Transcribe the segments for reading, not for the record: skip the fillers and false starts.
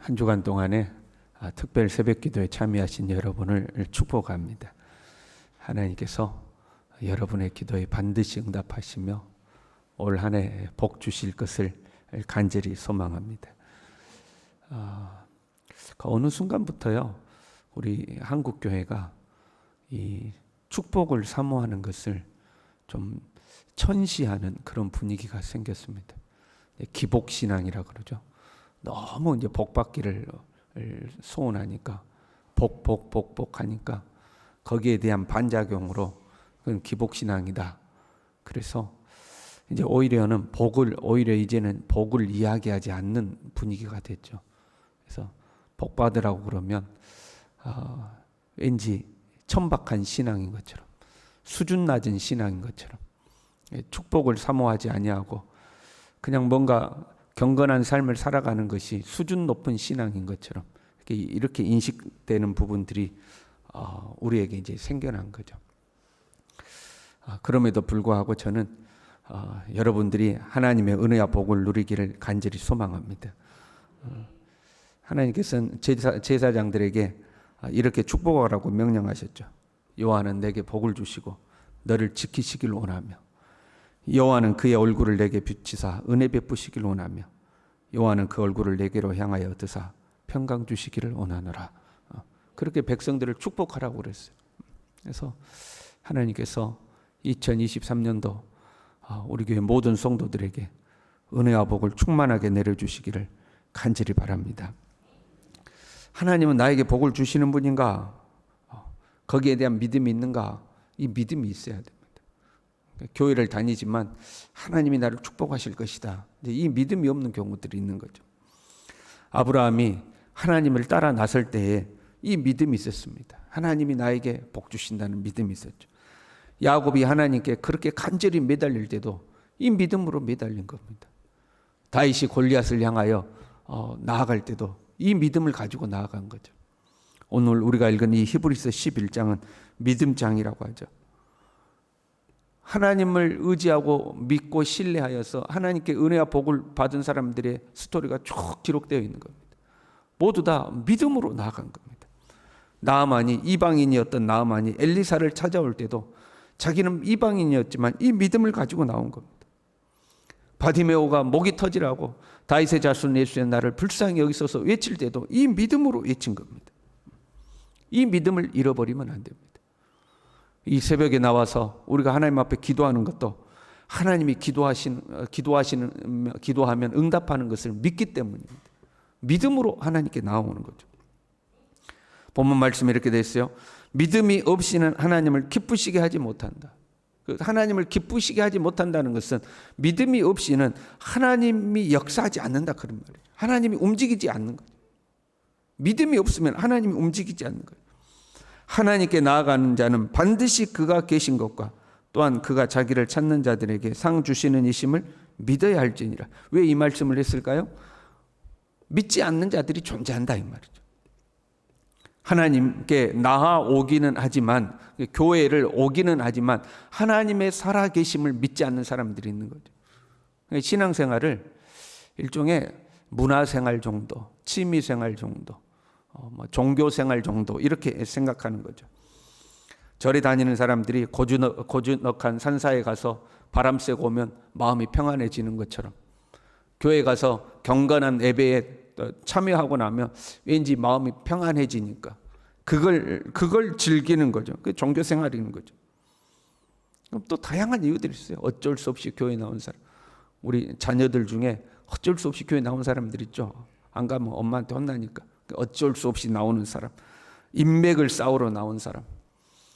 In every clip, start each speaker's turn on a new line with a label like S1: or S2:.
S1: 한 주간 동안에 특별 새벽기도에 참여하신 여러분을 축복합니다. 하나님께서 여러분의 기도에 반드시 응답하시며 올 한 해 복 주실 것을 간절히 소망합니다. 어느 순간부터요, 우리 한국 교회가 이 축복을 사모하는 것을 좀 천시하는 그런 분위기가 생겼습니다. 기복신앙이라고 그러죠. 너무 이제 복 받기를 소원하니까 복 하니까 거기에 대한 반작용으로 그건 기복신앙이다. 그래서 이제 오히려 이제는 복을 이야기하지 않는 분위기가 됐죠. 그래서 복 받으라고 그러면 왠지 천박한 신앙인 것처럼, 수준 낮은 신앙인 것처럼, 축복을 사모하지 아니하고 그냥 뭔가 경건한 삶을 살아가는 것이 수준 높은 신앙인 것처럼 이렇게 인식되는 부분들이 우리에게 이제 생겨난 거죠. 그럼에도 불구하고 저는 여러분들이 하나님의 은혜와 복을 누리기를 간절히 소망합니다. 하나님께서는 제사장들에게 이렇게 축복하라고 명령하셨죠. 여호와는 내게 복을 주시고 너를 지키시길 원하며, 여호와는 그의 얼굴을 내게 비치사 은혜 베푸시길 원하며, 여호와는 그 얼굴을 내게로 향하여 드사 평강 주시기를 원하노라. 그렇게 백성들을 축복하라고 그랬어요. 그래서 하나님께서 2023년도 우리 교회 모든 성도들에게 은혜와 복을 충만하게 내려주시기를 간절히 바랍니다. 하나님은 나에게 복을 주시는 분인가? 거기에 대한 믿음이 있는가? 이 믿음이 있어야 됩니다. 교회를 다니지만 하나님이 나를 축복하실 것이다. 이 믿음이 없는 경우들이 있는 거죠. 아브라함이 하나님을 따라 나설 때에 이 믿음이 있었습니다. 하나님이 나에게 복 주신다는 믿음이 있었죠. 야곱이 하나님께 그렇게 간절히 매달릴 때도 이 믿음으로 매달린 겁니다. 다윗이 골리앗을 향하여 나아갈 때도 이 믿음을 가지고 나아간 거죠. 오늘 우리가 읽은 이 히브리서 11장은 믿음장이라고 하죠. 하나님을 의지하고 믿고 신뢰하여서 하나님께 은혜와 복을 받은 사람들의 스토리가 쭉 기록되어 있는 겁니다. 모두 다 믿음으로 나아간 겁니다. 나아만이, 이방인이었던 나아만이 엘리사를 찾아올 때도 자기는 이방인이었지만 이 믿음을 가지고 나온 겁니다. 바디메오가 목이 터지라고 다윗의 자손 예수의 나를 불쌍히 여기소서 외칠 때도 이 믿음으로 외친 겁니다. 이 믿음을 잃어버리면 안 됩니다. 이 새벽에 나와서 우리가 하나님 앞에 기도하는 것도 하나님이 기도하면 응답하는 것을 믿기 때문입니다. 믿음으로 하나님께 나오는 거죠. 본문 말씀에 이렇게 되어 있어요. 믿음이 없이는 하나님을 기쁘시게 하지 못한다. 하나님을 기쁘시게 하지 못한다는 것은 믿음이 없이는 하나님이 역사하지 않는다 그런 말이에요. 하나님이 움직이지 않는 거죠. 믿음이 없으면 하나님이 움직이지 않는 거예요. 하나님께 나아가는 자는 반드시 그가 계신 것과 또한 그가 자기를 찾는 자들에게 상 주시는 이심을 믿어야 할지니라. 왜 이 말씀을 했을까요? 믿지 않는 자들이 존재한다 이 말이죠. 하나님께 나아오기는 하지만, 교회를 오기는 하지만 하나님의 살아계심을 믿지 않는 사람들이 있는 거죠. 신앙생활을 일종의 문화생활 정도, 취미생활 정도, 종교생활 정도 이렇게 생각하는 거죠. 절에 다니는 사람들이 고즈넉한 산사에 가서 바람 쐬고 오면 마음이 평안해지는 것처럼, 교회 가서 경건한 예배에 참여하고 나면 왠지 마음이 평안해지니까 그걸 즐기는 거죠. 그게 종교생활인 거죠. 그럼 또 다양한 이유들이 있어요. 어쩔 수 없이 교회 나온 사람, 우리 자녀들 중에 어쩔 수 없이 교회 나온 사람들 있죠. 안 가면 엄마한테 혼나니까 어쩔 수 없이 나오는 사람, 인맥을 쌓으러 나온 사람,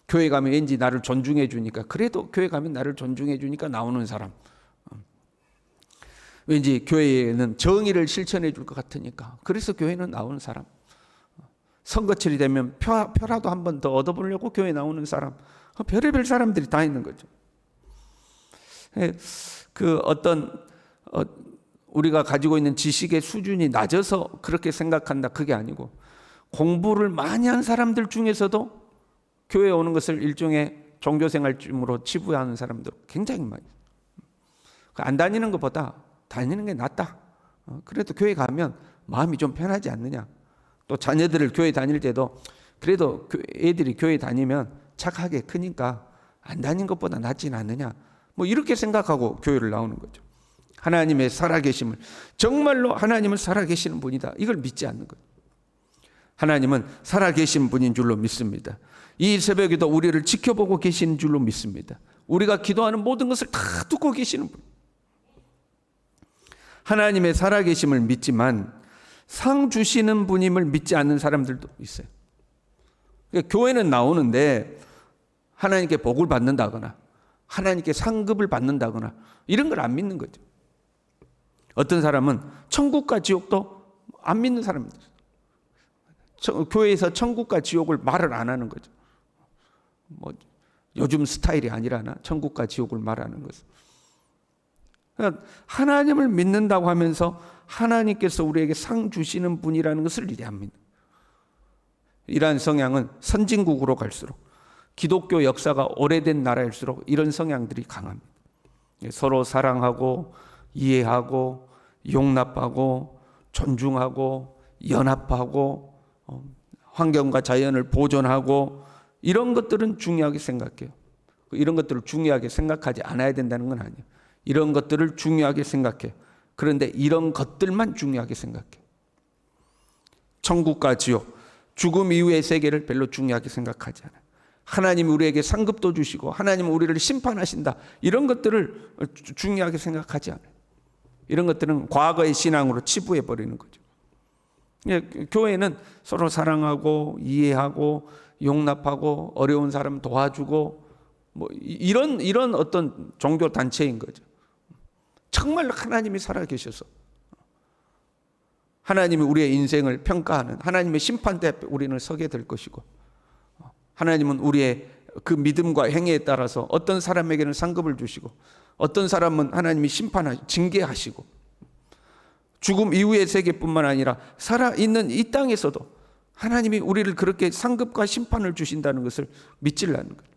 S1: 교회 가면 왠지 나를 존중해 주니까, 그래도 교회 가면 나를 존중해 주니까 나오는 사람, 왠지 교회에는 정의를 실천해 줄 것 같으니까 그래서 교회는 나오는 사람, 선거철이 되면 표라도 한 번 더 얻어보려고 교회 나오는 사람, 별의별 사람들이 다 있는 거죠. 우리가 가지고 있는 지식의 수준이 낮아서 그렇게 생각한다 그게 아니고, 공부를 많이 한 사람들 중에서도 교회에 오는 것을 일종의 종교생활쯤으로 치부하는 사람도 굉장히 많이 있어요. 안 다니는 것보다 다니는 게 낫다. 그래도 교회 가면 마음이 좀 편하지 않느냐. 또 자녀들을 교회 다닐 때도 그래도 애들이 교회 다니면 착하게 크니까 안 다닌 것보다 낫진 않느냐. 뭐 이렇게 생각하고 교회를 나오는 거죠. 하나님의 살아계심을, 정말로 하나님은 살아계시는 분이다, 이걸 믿지 않는 거예요. 하나님은 살아계신 분인 줄로 믿습니다. 이 새벽에도 우리를 지켜보고 계시는 줄로 믿습니다. 우리가 기도하는 모든 것을 다 듣고 계시는 분. 하나님의 살아계심을 믿지만 상 주시는 분임을 믿지 않는 사람들도 있어요. 그러니까 교회는 나오는데 하나님께 복을 받는다거나 하나님께 상급을 받는다거나 이런 걸 안 믿는 거죠. 어떤 사람은 천국과 지옥도 안 믿는 사람들. 교회에서 천국과 지옥을 말을 안 하는 거죠. 뭐 요즘 스타일이 아니라나 천국과 지옥을 말하는 것은. 그러니까 하나님을 믿는다고 하면서 하나님께서 우리에게 상 주시는 분이라는 것을 이해 안 믿는. 이러한 성향은 선진국으로 갈수록, 기독교 역사가 오래된 나라일수록 이런 성향들이 강합니다. 서로 사랑하고 이해하고 용납하고 존중하고 연합하고 환경과 자연을 보존하고 이런 것들은 중요하게 생각해요. 이런 것들을 중요하게 생각하지 않아야 된다는 건 아니에요. 이런 것들을 중요하게 생각해요. 그런데 이런 것들만 중요하게 생각해요. 천국과 지옥, 죽음 이후의 세계를 별로 중요하게 생각하지 않아요. 하나님이 우리에게 상급도 주시고 하나님은 우리를 심판하신다, 이런 것들을 중요하게 생각하지 않아요. 이런 것들은 과거의 신앙으로 치부해 버리는 거죠. 교회는 서로 사랑하고 이해하고 용납하고 어려운 사람 도와주고 뭐 이런 어떤 종교 단체인 거죠. 정말 하나님이 살아계셔서 하나님이 우리의 인생을 평가하는 하나님의 심판대 앞에 우리는 서게 될 것이고, 하나님은 우리의 그 믿음과 행위에 따라서 어떤 사람에게는 상급을 주시고 어떤 사람은 하나님이 징계하시고, 죽음 이후의 세계뿐만 아니라 살아있는 이 땅에서도 하나님이 우리를 그렇게 상급과 심판을 주신다는 것을 믿지라는 거예요.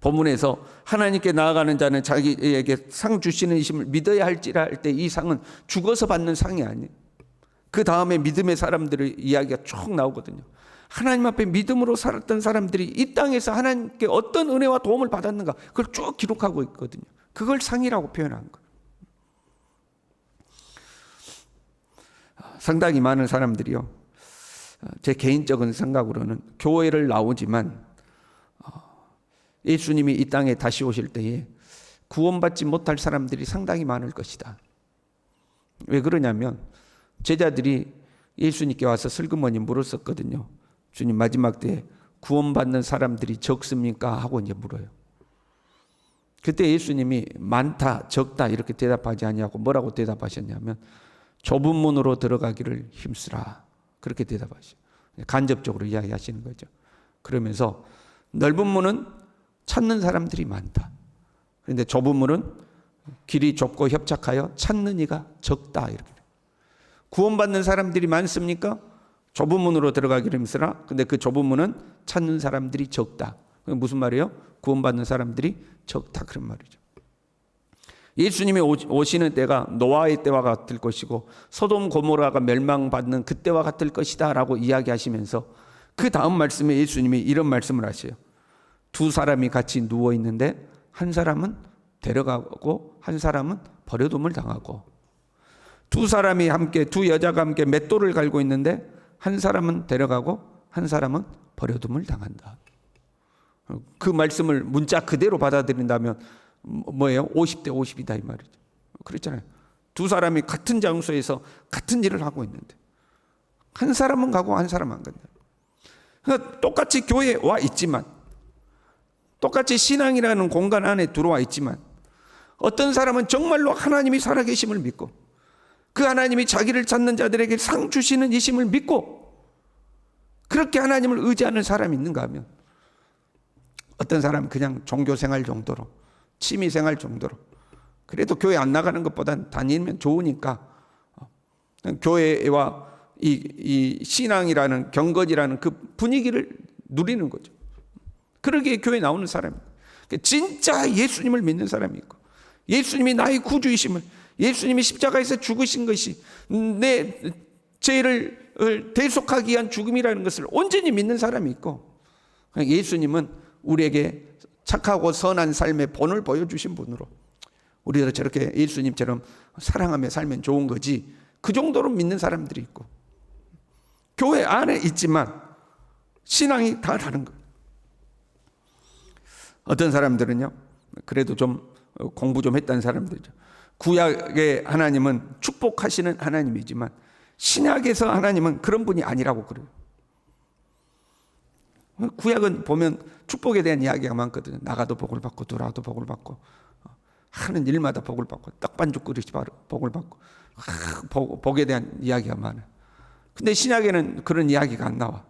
S1: 본문에서 하나님께 나아가는 자는 자기에게 상 주시는 이심을 믿어야 할지라 할 때 이 상은 죽어서 받는 상이 아니에요. 그 다음에 믿음의 사람들의 이야기가 쭉 나오거든요. 하나님 앞에 믿음으로 살았던 사람들이 이 땅에서 하나님께 어떤 은혜와 도움을 받았는가, 그걸 쭉 기록하고 있거든요. 그걸 상이라고 표현한 거예요. 상당히 많은 사람들이요, 제 개인적인 생각으로는 교회를 나오지만 예수님이 이 땅에 다시 오실 때에 구원받지 못할 사람들이 상당히 많을 것이다. 왜 그러냐면 제자들이 예수님께 와서 슬그머니 물었었거든요. 주님, 마지막 때에 구원받는 사람들이 적습니까? 하고 이제 물어요. 그때 예수님이 많다, 적다 이렇게 대답하지 아니하고 뭐라고 대답하셨냐면 좁은 문으로 들어가기를 힘쓰라, 그렇게 대답하시죠. 간접적으로 이야기하시는 거죠. 그러면서 넓은 문은 찾는 사람들이 많다. 그런데 좁은 문은 길이 좁고 협착하여 찾는 이가 적다, 이렇게. 구원받는 사람들이 많습니까? 좁은 문으로 들어가기를 힘쓰라. 근데 그 좁은 문은 찾는 사람들이 적다. 무슨 말이에요? 구원받는 사람들이 적다, 그런 말이죠. 예수님이 오시는 때가 노아의 때와 같을 것이고 소돔 고모라가 멸망받는 그때와 같을 것이다 라고 이야기하시면서 그 다음 말씀에 예수님이 이런 말씀을 하셔요. 두 사람이 같이 누워 있는데 한 사람은 데려가고 한 사람은 버려둠을 당하고, 두 사람이 함께, 두 여자가 함께 맷돌을 갈고 있는데 한 사람은 데려가고 한 사람은 버려둠을 당한다. 그 말씀을 문자 그대로 받아들인다면 뭐예요? 50대 50이다 이 말이죠. 그렇잖아요. 두 사람이 같은 장소에서 같은 일을 하고 있는데 한 사람은 가고 한 사람은 안 간다. 그러니까 똑같이 교회에 와 있지만, 똑같이 신앙이라는 공간 안에 들어와 있지만, 어떤 사람은 정말로 하나님이 살아계심을 믿고 그 하나님이 자기를 찾는 자들에게 상 주시는 이심을 믿고 그렇게 하나님을 의지하는 사람이 있는가 하면, 어떤 사람은 그냥 종교생활 정도로, 취미생활 정도로, 그래도 교회 안 나가는 것보단 다니면 좋으니까 교회와 이 신앙이라는 경건이라는 그 분위기를 누리는 거죠. 그러기에 교회 나오는 사람이, 진짜 예수님을 믿는 사람이 있고 예수님이 나의 구주이심을, 예수님이 십자가에서 죽으신 것이 내 죄를 대속하기 위한 죽음이라는 것을 온전히 믿는 사람이 있고, 예수님은 우리에게 착하고 선한 삶의 본을 보여주신 분으로 우리도 저렇게 예수님처럼 사랑하며 살면 좋은 거지, 그 정도로 믿는 사람들이 있고, 교회 안에 있지만 신앙이 다 다른 거예요. 어떤 사람들은요, 그래도 좀 공부 좀 했다는 사람들이죠. 구약의 하나님은 축복하시는 하나님이지만 신약에서 하나님은 그런 분이 아니라고 그래요. 구약은 보면 축복에 대한 이야기가 많거든요. 나가도 복을 받고 들어와도 복을 받고 하는 일마다 복을 받고 떡반죽 끓이지 복을 받고 복에 대한 이야기가 많아요. 근데 신약에는 그런 이야기가 안 나와.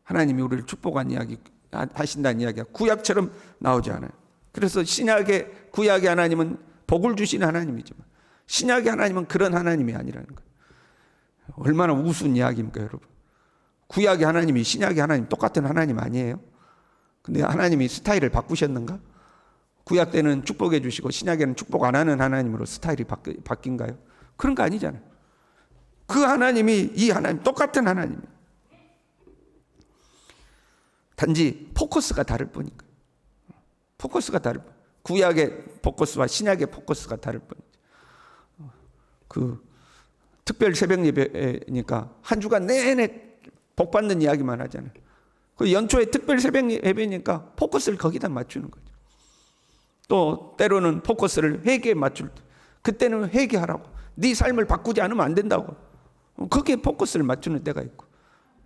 S1: 하나님이 우리를 축복한 이야기 하신다는 이야기가 구약처럼 나오지 않아요. 그래서 구약의 하나님은 복을 주시는 하나님이지만 신약의 하나님은 그런 하나님이 아니라는 거예요. 얼마나 우스운 이야기입니까, 여러분? 구약의 하나님이 신약의 하나님 똑같은 하나님 아니에요? 근데 하나님이 스타일을 바꾸셨는가? 구약 때는 축복해 주시고 신약에는 축복 안 하는 하나님으로 스타일이 바뀐가요? 그런 거 아니잖아요. 그 하나님이 이 하나님 똑같은 하나님이에요. 단지 포커스가 다를 뿐이니까. 포커스가 다를 뿐. 구약의 포커스와 신약의 포커스가 다를 뿐이죠. 그 특별 새벽 예배니까 한 주간 내내 복 받는 이야기만 하잖아요. 그 연초에 특별 새벽 예배니까 포커스를 거기다 맞추는 거죠. 또 때로는 포커스를 회개에 맞출 때, 그때는 회개하라고. 네 삶을 바꾸지 않으면 안 된다고. 거기에 포커스를 맞추는 때가 있고,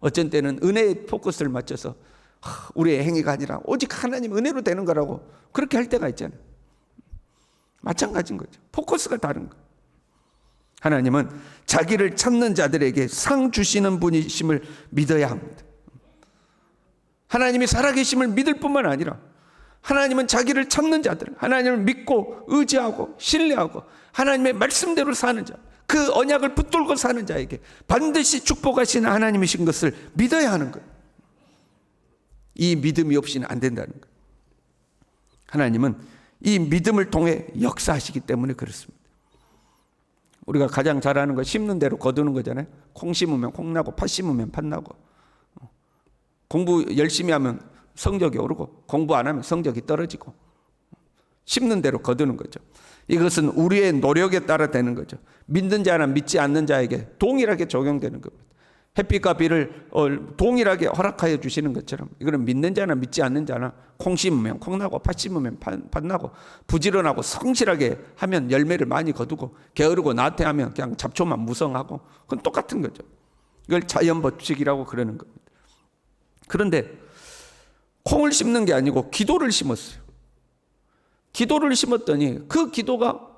S1: 어쩐 때는 은혜에 포커스를 맞춰서 우리의 행위가 아니라 오직 하나님 은혜로 되는 거라고 그렇게 할 때가 있잖아요. 마찬가지인 거죠. 포커스가 다른 거예요. 하나님은 자기를 찾는 자들에게 상 주시는 분이심을 믿어야 합니다. 하나님이 살아계심을 믿을 뿐만 아니라 하나님은 자기를 찾는 자들, 하나님을 믿고 의지하고 신뢰하고 하나님의 말씀대로 사는 자, 그 언약을 붙들고 사는 자에게 반드시 축복하시는 하나님이신 것을 믿어야 하는 거예요. 이 믿음이 없이는 안 된다는 거예요. 하나님은 이 믿음을 통해 역사하시기 때문에 그렇습니다. 우리가 가장 잘 아는 거 심는 대로 거두는 거잖아요. 콩 심으면 콩 나고 팥 심으면 팥 나고, 공부 열심히 하면 성적이 오르고 공부 안 하면 성적이 떨어지고, 심는 대로 거두는 거죠. 이것은 우리의 노력에 따라 되는 거죠. 믿는 자나 믿지 않는 자에게 동일하게 적용되는 겁니다. 햇빛과 비를 동일하게 허락하여 주시는 것처럼 이거는 믿는 자나 믿지 않는 자나 콩 심으면 콩 나고 팥 심으면 팥 나고, 부지런하고 성실하게 하면 열매를 많이 거두고 게으르고 나태하면 그냥 잡초만 무성하고, 그건 똑같은 거죠. 이걸 자연 법칙이라고 그러는 겁니다. 그런데 콩을 심는 게 아니고 기도를 심었어요. 기도를 심었더니 그 기도가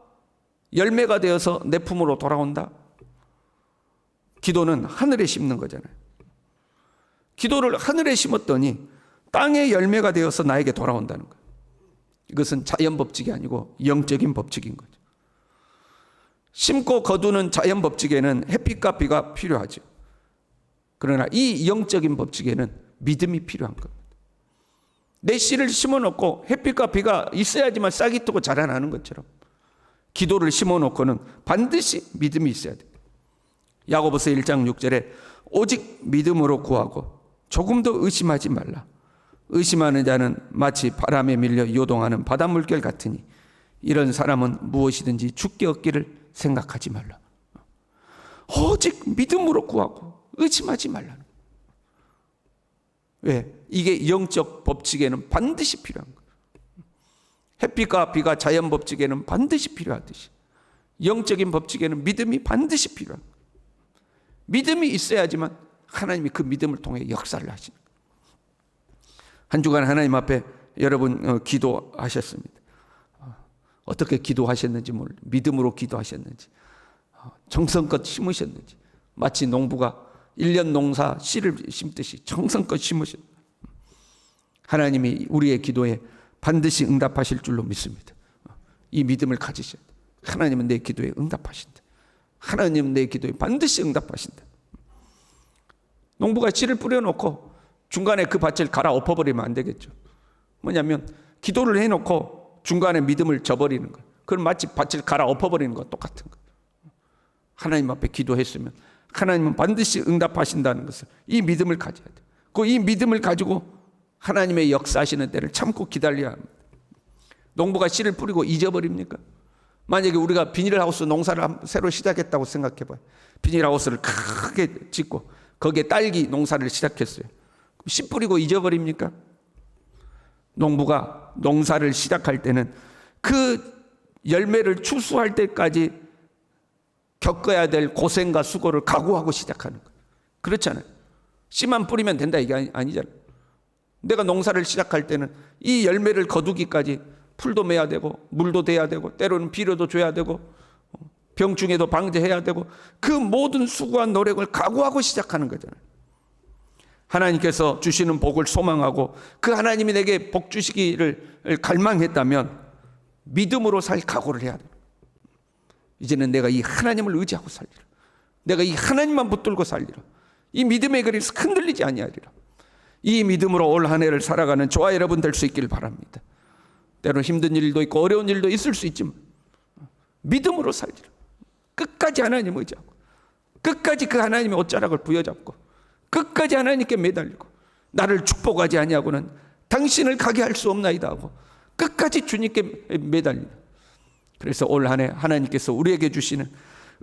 S1: 열매가 되어서 내 품으로 돌아온다. 기도는 하늘에 심는 거잖아요. 기도를 하늘에 심었더니 땅의 열매가 되어서 나에게 돌아온다는 거예요. 이것은 자연 법칙이 아니고 영적인 법칙인 거죠. 심고 거두는 자연 법칙에는 햇빛과 비가 필요하죠. 그러나 이 영적인 법칙에는 믿음이 필요한 겁니다. 내 씨를 심어놓고 햇빛과 비가 있어야지만 싹이 트고 자라나는 것처럼 기도를 심어놓고는 반드시 믿음이 있어야 돼요. 야고보서 1장 6절에 오직 믿음으로 구하고 조금도 의심하지 말라. 의심하는 자는 마치 바람에 밀려 요동하는 바닷물결 같으니 이런 사람은 무엇이든지 죽게 얻기를 생각하지 말라. 오직 믿음으로 구하고 의심하지 말라는. 왜? 이게 영적 법칙에는 반드시 필요한 거예요. 햇빛과 비가 자연 법칙에는 반드시 필요하듯이 영적인 법칙에는 믿음이 반드시 필요한 거예요. 믿음이 있어야지만 하나님이 그 믿음을 통해 역사를 하시는 거예요. 한 주간 하나님 앞에 여러분 기도하셨습니다. 어떻게 기도하셨는지 모르겠어요. 믿음으로 기도하셨는지, 정성껏 심으셨는지, 마치 농부가 1년 농사 씨를 심듯이 정성껏 심으셨어요. 하나님이 우리의 기도에 반드시 응답하실 줄로 믿습니다. 이 믿음을 가지셔야 돼요. 하나님은 내 기도에 응답하신다. 하나님은 내 기도에 반드시 응답하신다. 농부가 씨를 뿌려놓고 중간에 그 밭을 갈아 엎어버리면 안 되겠죠. 뭐냐면 기도를 해놓고 중간에 믿음을 저버리는 거예요. 그건 마치 밭을 갈아엎어버리는 것 똑같은 거예요. 하나님 앞에 기도했으면 하나님은 반드시 응답하신다는 것을, 이 믿음을 가져야 돼요. 이 믿음을 가지고 하나님의 역사하시는 때를 참고 기다려야 합니다. 농부가 씨를 뿌리고 잊어버립니까? 만약에 우리가 비닐하우스 농사를 새로 시작했다고 생각해봐요. 비닐하우스를 크게 짓고 거기에 딸기 농사를 시작했어요. 씨 뿌리고 잊어버립니까? 농부가 농사를 시작할 때는 그 열매를 추수할 때까지 겪어야 될 고생과 수고를 각오하고 시작하는 거예요. 그렇잖아요. 씨만 뿌리면 된다 이게 아니잖아요. 내가 농사를 시작할 때는 이 열매를 거두기까지 풀도 매야 되고 물도 대야 되고 때로는 비료도 줘야 되고 병충해도 방제해야 되고 그 모든 수고와 노력을 각오하고 시작하는 거잖아요. 하나님께서 주시는 복을 소망하고 그 하나님이 내게 복 주시기를 갈망했다면 믿음으로 살 각오를 해야 돼요. 이제는 내가 이 하나님을 의지하고 살리라. 내가 이 하나님만 붙들고 살리라. 이 믿음의 그릇이 흔들리지 아니하리라. 이 믿음으로 올 한 해를 살아가는 저와 여러분 될 수 있기를 바랍니다. 때로 힘든 일도 있고 어려운 일도 있을 수 있지만 믿음으로 살리라. 끝까지 하나님 의지하고 끝까지 그 하나님의 옷자락을 부여잡고 끝까지 하나님께 매달리고 나를 축복하지 아니하고는 당신을 가게 할 수 없나이다 하고 끝까지 주님께 매달리라. 그래서 올 한 해 하나님께서 우리에게 주시는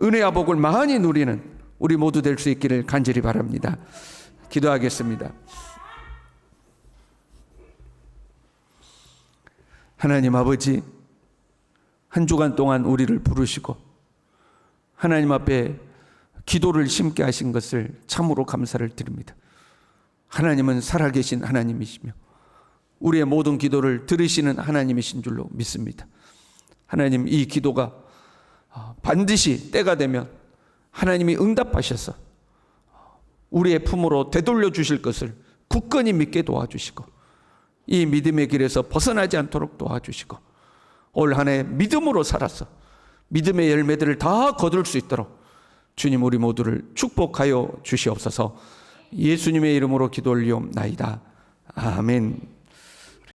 S1: 은혜와 복을 많이 누리는 우리 모두 될 수 있기를 간절히 바랍니다. 기도하겠습니다. 하나님 아버지, 한 주간 동안 우리를 부르시고 하나님 앞에 기도를 심게 하신 것을 참으로 감사를 드립니다. 하나님은 살아계신 하나님이시며 우리의 모든 기도를 들으시는 하나님이신 줄로 믿습니다. 하나님, 이 기도가 반드시 때가 되면 하나님이 응답하셔서 우리의 품으로 되돌려 주실 것을 굳건히 믿게 도와주시고 이 믿음의 길에서 벗어나지 않도록 도와주시고 올 한 해 믿음으로 살아서 믿음의 열매들을 다 거둘 수 있도록 주님 우리 모두를 축복하여 주시옵소서. 예수님의 이름으로 기도 올리옵나이다. 아멘.